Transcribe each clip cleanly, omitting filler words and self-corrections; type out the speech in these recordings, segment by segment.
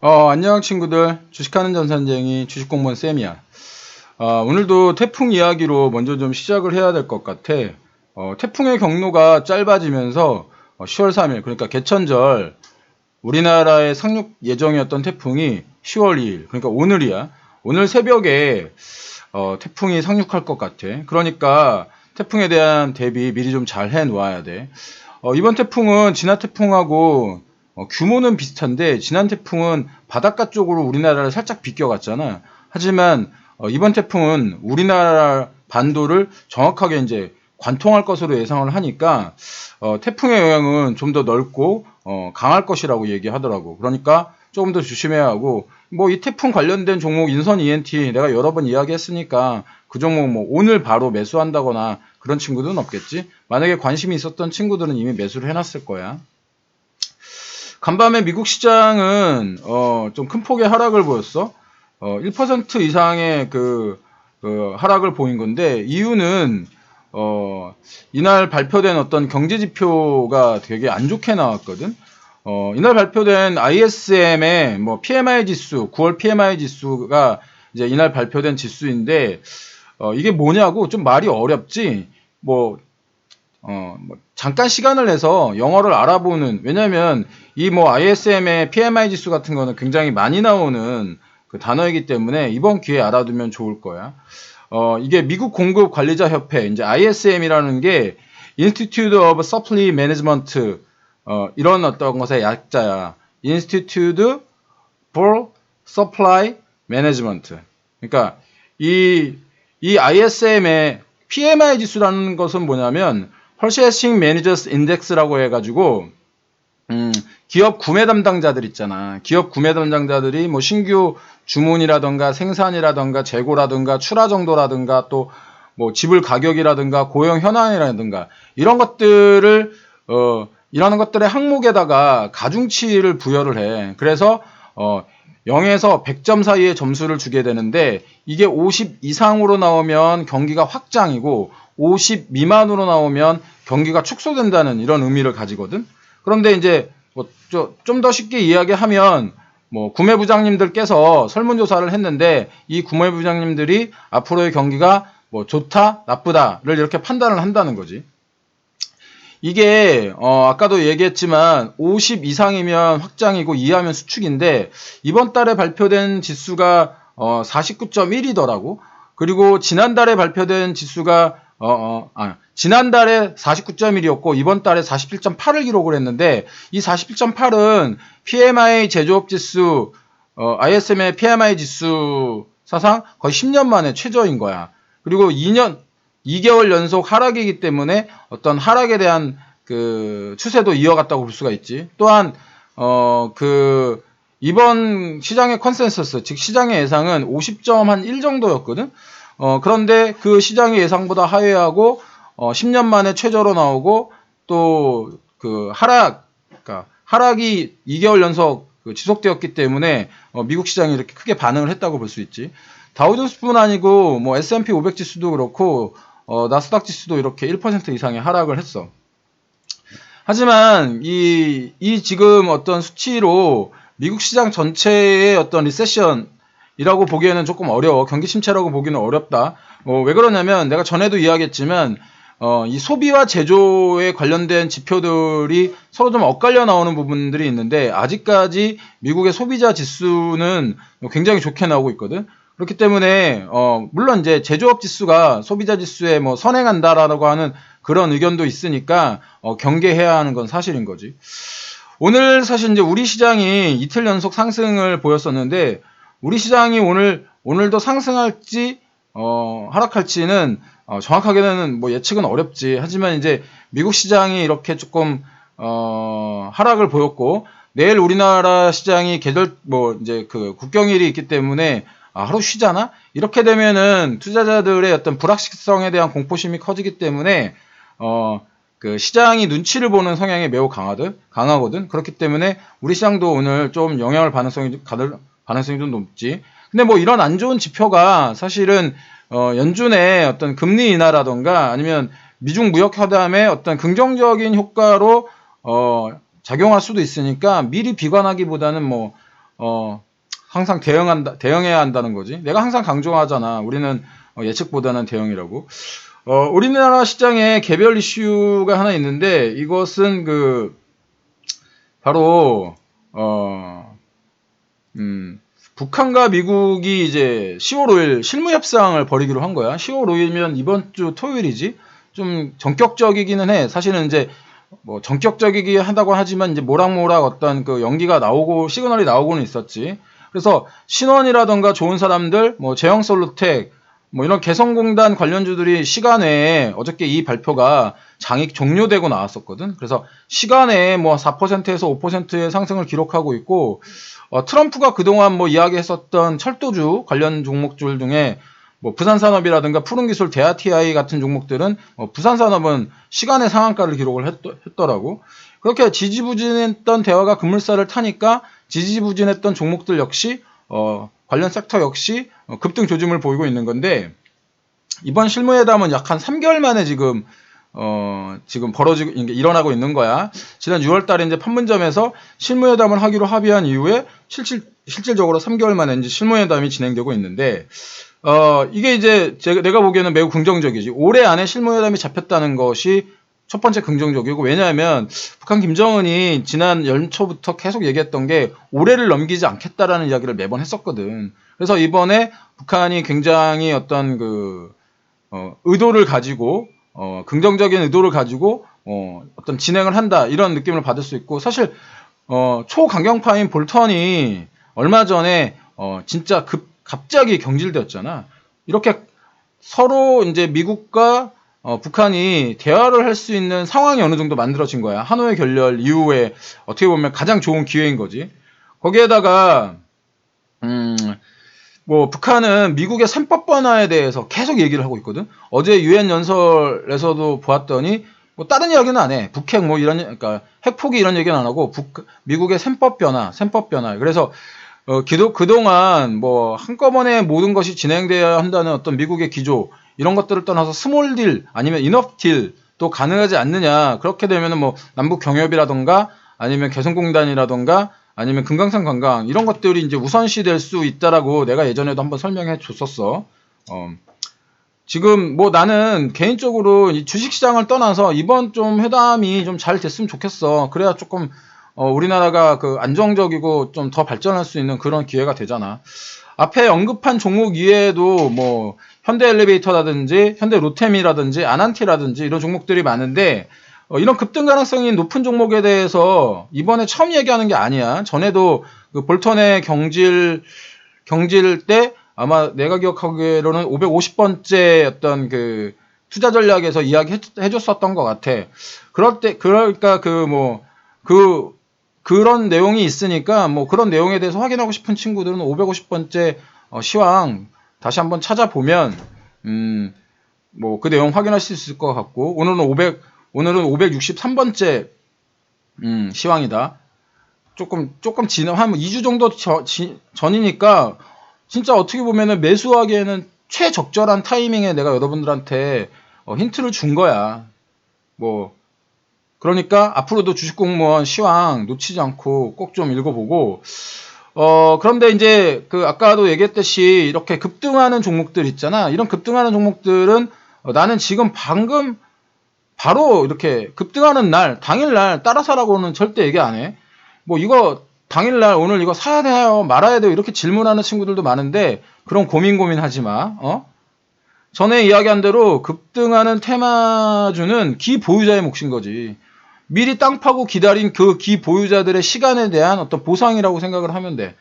안녕 친구들. 주식하는 전산쟁이 주식공무원 쌤이야. 오늘도 태풍 이야기로 먼저 좀 시작을 해야 될 것 같아. 태풍의 경로가 짧아지면서 10월 3일, 그러니까 개천절, 우리나라에 상륙 예정이었던 태풍이 10월 2일, 그러니까 오늘이야. 오늘 새벽에 태풍이 상륙할 것 같아. 그러니까 태풍에 대한 대비 미리 좀 잘 해놓아야 돼. 이번 태풍은 지난 태풍하고 규모는 비슷한데 지난 태풍은 바닷가 쪽으로 우리나라를 살짝 비껴갔잖아. 하지만 이번 태풍은 우리나라 반도를 정확하게 이제 관통할 것으로 예상을 하니까 태풍의 영향은 좀 더 넓고 강할 것이라고 얘기하더라고. 그러니까 조금 더 조심해야 하고, 뭐 이 태풍 관련된 종목 인선 ENT 내가 여러 번 이야기했으니까 그 종목 뭐 오늘 바로 매수한다거나 그런 친구들은 없겠지. 만약에 관심이 있었던 친구들은 이미 매수를 해놨을 거야. 간밤에 미국 시장은 좀 큰 폭의 하락을 보였어. 1% 이상의 그 하락을 보인 건데, 이유는 이날 발표된 어떤 경제 지표가 되게 안 좋게 나왔거든. 이날 발표된 ISM의 뭐 PMI 지수, 9월 PMI 지수가 이제 이날 발표된 지수인데, 이게 뭐냐고 좀 말이 어렵지. 뭐 잠깐 시간을 내서 영어를 알아보는, 왜냐면 이 뭐 ISM의 PMI 지수 같은 거는 굉장히 많이 나오는 그 단어이기 때문에 이번 기회에 알아두면 좋을 거야. 이게 미국 공급 관리자 협회, 이제 ISM이라는 게 Institute of Supply Management, 이런 어떤 것의 약자야. Institute for Supply Management. 그러니까 이 ISM의 PMI 지수라는 것은 뭐냐면 Purchasing Managers Index라고 해가지고 기업 구매 담당자들 있잖아. 기업 구매 담당자들이 뭐 신규 주문이라던가 생산이라던가 재고라던가 출하 정도라던가 또 뭐 지불 가격이라든가 고용 현황이라든가 이런 것들을 이런 것들의 항목에다가 가중치를 부여를 해. 그래서 0에서 100점 사이의 점수를 주게 되는데, 이게 50 이상으로 나오면 경기가 확장이고 50 미만으로 나오면 경기가 축소된다는 이런 의미를 가지거든. 그런데 이제 뭐 좀 더 쉽게 이야기하면 뭐 구매부장님들께서 설문조사를 했는데, 이 구매부장님들이 앞으로의 경기가 뭐 좋다, 나쁘다를 이렇게 판단을 한다는 거지. 이게 아까도 얘기했지만 50 이상이면 확장이고 이하면 수축인데, 이번 달에 발표된 지수가 49.1이더라고. 그리고 지난달에 발표된 지수가 지난달에 49.1이었고 이번 달에 47.8을 기록을 했는데, 이 47.8은 PMI 제조업 지수, ISM의 PMI 지수 사상 거의 10년 만에 최저인 거야. 그리고 2개월 연속 하락이기 때문에 어떤 하락에 대한 그 추세도 이어갔다고 볼 수가 있지. 또한 이번 시장의 컨센서스, 즉 시장의 예상은 50점 한 1 정도였거든. 그런데 그 시장의 예상보다 하회하고 10년 만에 최저로 나오고, 또 그 그러니까 하락이 2개월 연속 지속되었기 때문에 미국 시장이 이렇게 크게 반응을 했다고 볼 수 있지. 다우존스뿐 아니고 뭐 S&P 500 지수도 그렇고 나스닥 지수도 이렇게 1% 이상의 하락을 했어. 하지만 이 지금 어떤 수치로 미국 시장 전체의 어떤 리세션이라고 보기에는 조금 어려워. 경기 침체라고 보기는 어렵다. 왜 그러냐면 내가 전에도 이야기했지만 이 소비와 제조에 관련된 지표들이 서로 좀 엇갈려 나오는 부분들이 있는데, 아직까지 미국의 소비자 지수는 굉장히 좋게 나오고 있거든. 그렇기 때문에 물론 이제 제조업 지수가 소비자 지수에 뭐 선행한다라고 하는 그런 의견도 있으니까 경계해야 하는 건 사실인 거지. 오늘 사실 이제 우리 시장이 이틀 연속 상승을 보였었는데, 우리 시장이 오늘도 상승할지 하락할지는 정확하게는 뭐 예측은 어렵지. 하지만 이제 미국 시장이 이렇게 조금 하락을 보였고, 내일 우리나라 시장이 뭐 이제 그 국경일이 있기 때문에 하루 쉬잖아? 이렇게 되면은 투자자들의 어떤 불확실성에 대한 공포심이 커지기 때문에 그 시장이 눈치를 보는 성향이 매우 강하거든. 그렇기 때문에 우리 시장도 오늘 좀 영향을 받을 가능성이 좀 높지. 근데 뭐 이런 안 좋은 지표가 사실은 연준의 어떤 금리 인하라던가 아니면 미중 무역 회담의 어떤 긍정적인 효과로 작용할 수도 있으니까 미리 비관하기보다는 뭐 항상 대응해야 한다는 거지. 내가 항상 강조하잖아. 우리는 예측보다는 대응이라고. 우리나라 시장에 개별 이슈가 하나 있는데 이것은 바로 북한과 미국이 이제 10월 5일 실무 협상을 벌이기로 한 거야. 10월 5일이면 이번 주 토요일이지. 좀 전격적이기는 해. 사실은 이제 뭐 전격적이기 하다고 하지만 이제 모락모락 어떤 그 연기가 나오고 시그널이 나오고는 있었지. 그래서 신원이라던가 좋은 사람들, 뭐 제형솔루텍, 뭐 이런 개성공단 관련주들이 시간에 어저께 이 발표가 장이 종료되고 나왔었거든. 그래서 시간에 뭐 4%에서 5%의 상승을 기록하고 있고, 트럼프가 그동안 뭐 이야기했었던 철도주 관련 종목들 중에 뭐 부산산업이라든가 푸른기술, 대하TI 같은 종목들은 부산산업은 시간의 상한가를 기록을 했더라고. 그렇게 지지부진했던 대화가 급물살을 타니까 지지부진했던 종목들 역시 관련 섹터 역시 급등 조짐을 보이고 있는 건데, 이번 실무회담은 약 한 3개월 만에 지금 일어나고 있는 거야. 지난 6월 달에 이제 판문점에서 실무회담을 하기로 합의한 이후에 실질적으로 3개월 만에 이제 실무회담이 진행되고 있는데, 이게 이제 내가 보기에는 매우 긍정적이지. 올해 안에 실무회담이 잡혔다는 것이 첫 번째 긍정적이고, 왜냐하면 북한 김정은이 지난 연초부터 계속 얘기했던 게 올해를 넘기지 않겠다라는 이야기를 매번 했었거든. 그래서 이번에 북한이 굉장히 어떤 의도를 가지고 긍정적인 의도를 가지고 어떤 진행을 한다, 이런 느낌을 받을 수 있고, 사실 초강경파인 볼턴이 얼마 전에 진짜 갑자기 경질되었잖아. 이렇게 서로 이제 미국과 북한이 대화를 할 수 있는 상황이 어느 정도 만들어진 거야. 하노이 결렬 이후에 어떻게 보면 가장 좋은 기회인 거지. 거기에다가 뭐 북한은 미국의 셈법 변화에 대해서 계속 얘기를 하고 있거든. 어제 유엔 연설에서도 보았더니 뭐 다른 이야기는 안 해. 북핵 뭐 이런, 그러니까 핵 포기 이런 얘기는 안 하고 미국의 셈법 변화. 그래서 그동안 뭐 한꺼번에 모든 것이 진행되어야 한다는 어떤 미국의 기조, 이런 것들을 떠나서 스몰 딜 아니면 이너프 딜도 가능하지 않느냐. 그렇게 되면은 뭐 남북 경협이라던가 아니면 개성공단이라던가 아니면 금강산 관광, 이런 것들이 이제 우선시 될 수 있다라고 내가 예전에도 한번 설명해 줬었어. 지금 뭐 나는 개인적으로 이 주식시장을 떠나서 이번 좀 회담이 좀 잘 됐으면 좋겠어. 그래야 조금 우리나라가 안정적이고 좀 더 발전할 수 있는 그런 기회가 되잖아. 앞에 언급한 종목 이외에도 뭐 현대엘리베이터라든지 현대로템이라든지 아난티라든지 이런 종목들이 많은데, 이런 급등 가능성이 높은 종목에 대해서 이번에 처음 얘기하는 게 아니야. 전에도 볼턴의 경질 때 아마 내가 기억하기로는 550번째 어떤 투자 전략에서 이야기해줬었던 것 같아. 그러니까 그런 내용이 있으니까 뭐 그런 내용에 대해서 확인하고 싶은 친구들은 550번째 시황 다시 한번 찾아보면 뭐 그 내용 확인하실 수 있을 것 같고, 오늘은 563번째 시황이다. 조금 한 2주 정도 전이니까 진짜 어떻게 보면은 매수하기에는 최적절한 타이밍에 내가 여러분들한테 힌트를 준 거야. 뭐 그러니까 앞으로도 주식공무원 시황 놓치지 않고 꼭 좀 읽어보고, 그런데 이제 아까도 얘기했듯이 이렇게 급등하는 종목들 있잖아. 이런 급등하는 종목들은 나는 지금 방금 바로 이렇게 급등하는 날, 당일날 따라 사라고는 절대 얘기 안 해. 뭐 이거 당일날 오늘 이거 사야 돼요, 말아야 돼요, 이렇게 질문하는 친구들도 많은데 그런 고민하지 마. 전에 이야기한 대로 급등하는 테마주는 기보유자의 몫인 거지. 미리 땅 파고 기다린 그 기보유자들의 시간에 대한 어떤 보상이라고 생각을 하면 돼.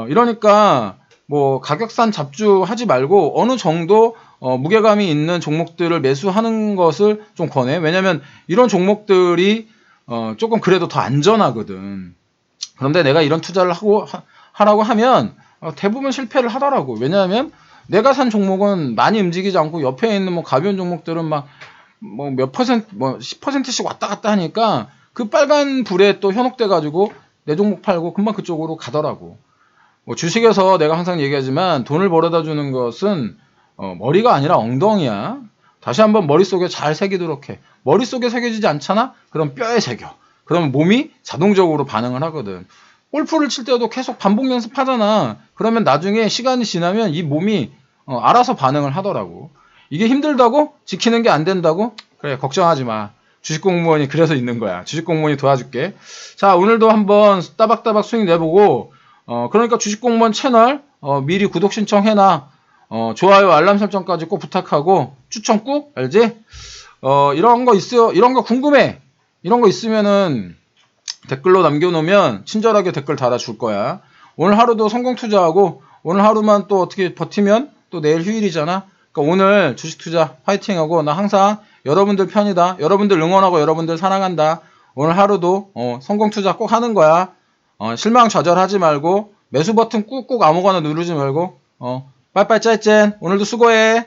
이러니까 뭐 가격산 잡주하지 말고 어느 정도 무게감이 있는 종목들을 매수하는 것을 좀 권해. 왜냐면 이런 종목들이 조금 그래도 더 안전하거든. 그런데 내가 이런 투자를 하라고 하면 대부분 실패를 하더라고. 왜냐하면 내가 산 종목은 많이 움직이지 않고 옆에 있는 뭐 가벼운 종목들은 막 뭐 몇 퍼센트, 뭐 10%씩 왔다 갔다 하니까 그 빨간 불에 또 현혹돼 가지고 내 종목 팔고 금방 그쪽으로 가더라고. 뭐 주식에서 내가 항상 얘기하지만 돈을 벌어다 주는 것은 머리가 아니라 엉덩이야. 다시 한번 머릿속에 잘 새기도록 해. 머릿속에 새겨지지 않잖아? 그럼 뼈에 새겨. 그러면 몸이 자동적으로 반응을 하거든. 골프를 칠 때도 계속 반복 연습하잖아. 그러면 나중에 시간이 지나면 이 몸이 알아서 반응을 하더라고. 이게 힘들다고? 지키는 게 안 된다고? 그래, 걱정하지 마. 주식공무원이 그래서 있는 거야. 주식공무원이 도와줄게. 자, 오늘도 한번 따박따박 스윙 내보고, 그러니까 주식공무원 채널, 미리 구독 신청해놔. 좋아요, 알람 설정까지 꼭 부탁하고, 추천 꾹, 알지? 이런 거 있어요. 이런 거 궁금해. 이런 거 있으면은 댓글로 남겨놓으면 친절하게 댓글 달아줄 거야. 오늘 하루도 성공 투자하고, 오늘 하루만 또 어떻게 버티면 또 내일 휴일이잖아. 그러니까 오늘 주식 투자 파이팅하고, 나 항상 여러분들 편이다. 여러분들 응원하고 여러분들 사랑한다. 오늘 하루도 성공 투자 꼭 하는 거야. 실망 좌절하지 말고 매수 버튼 꾹꾹 아무거나 누르지 말고 빠이빠이 짜이짠. 오늘도 수고해.